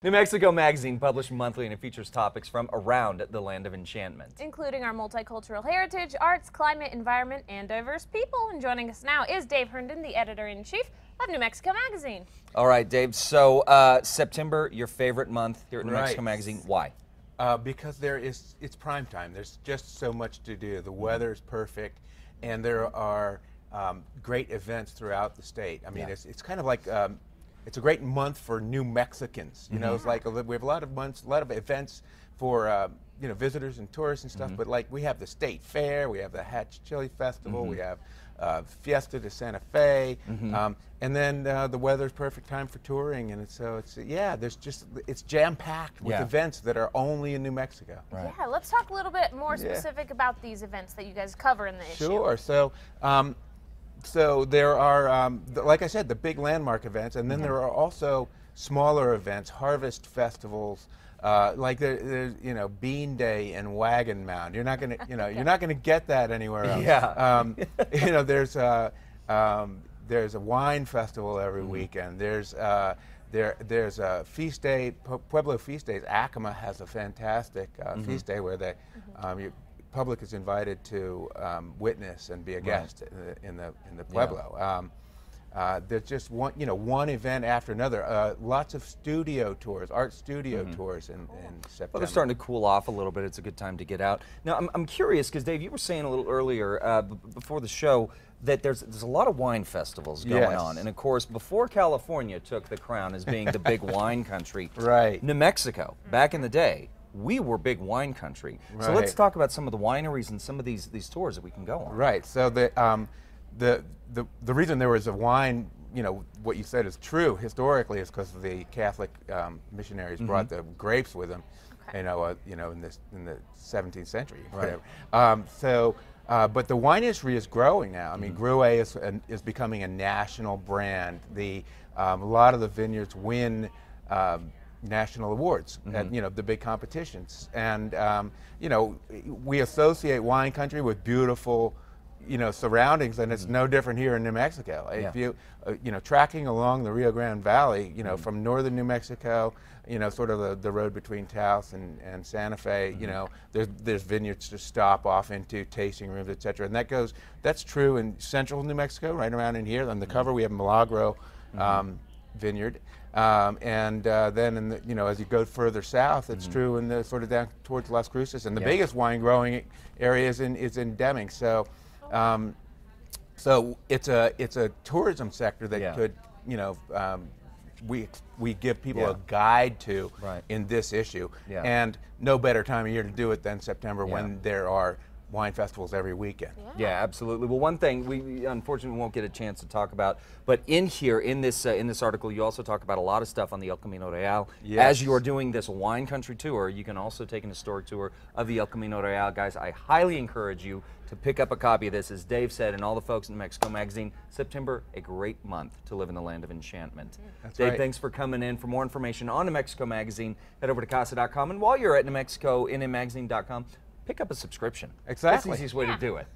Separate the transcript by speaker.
Speaker 1: New Mexico Magazine published monthly and it features topics from around the land of enchantment,
Speaker 2: including our multicultural heritage, arts, climate, environment, and diverse people. And joining us now is Dave Herndon, the editor-in-chief of New Mexico Magazine.
Speaker 1: All right, Dave. So September, your favorite month here at New Mexico Magazine. Why?
Speaker 3: Because it's prime time. There's just so much to do. The weather is perfect, and there are great events throughout the state. I mean, it's kind of like it's a great month for New Mexicans. You know, it's like we have a lot of months, a lot of events for you know, visitors and tourists and stuff. But like we have the state fair, we have the Hatch Chili Festival, we have Fiesta de Santa Fe, and then the weather's perfect time for touring, and it's jam-packed with events that are only in New Mexico.
Speaker 2: Right. Yeah, let's talk a little bit more specific about these events that you guys cover in the issue.
Speaker 3: Sure. So there are, like I said, the big landmark events, and then there are also smaller events, harvest festivals. Like there's Bean Day and Wagon Mound. You're not gonna you're not gonna get that anywhere else. You know, there's a wine festival every weekend. There's a feast day, Pueblo Feast Days. Acoma has a fantastic feast day where the public is invited to witness and be a guest in the Pueblo. There's just one event after another. Lots of studio tours, art studio tours in September.
Speaker 1: Well, they're starting to cool off a little bit. It's a good time to get out. Now, I'm curious because Dave, you were saying a little earlier before the show that there's a lot of wine festivals going on, and of course, before California took the crown as being the big wine country, New Mexico back in the day, we were big wine country. So let's talk about some of the wineries and some of these tours that we can go on.
Speaker 3: Right. So the reason there was a wine, what you said is true historically, is because the Catholic missionaries brought the grapes with them, in the 17th century.
Speaker 1: Right.
Speaker 3: But the wine industry is growing now. I mean, Gruet is becoming a national brand. A lot of the vineyards win national awards at the big competitions, and we associate wine country with beautiful surroundings, and it's no different here in New Mexico. If you tracking along the Rio Grande Valley, from northern New Mexico, sort of the road between Taos and Santa Fe, there's vineyards to stop off into, tasting rooms, etc. And that's true in central New Mexico, right around in here. On the cover we have Milagro vineyard. Then as you go further south, it's true in the sort of down towards Las Cruces, and the biggest wine growing area is in Deming. So it's a tourism sector that could we give people a guide to in this issue, and no better time of year to do it than September when there are wine festivals every weekend.
Speaker 1: Yeah, absolutely. Well, one thing we unfortunately won't get a chance to talk about, but in this article, you also talk about a lot of stuff on the El Camino Real. As you are doing this wine country tour, you can also take an historic tour of the El Camino Real. Guys, I highly encourage you to pick up a copy of this. As Dave said, and all the folks in New Mexico Magazine, September, a great month to live in the land of enchantment. Dave, thanks for coming in. For more information on New Mexico Magazine, head over to casa.com, and while you're at New Mexico, nmmagazine.com, pick up a subscription.
Speaker 3: Exactly.
Speaker 1: That's the easiest way to do it.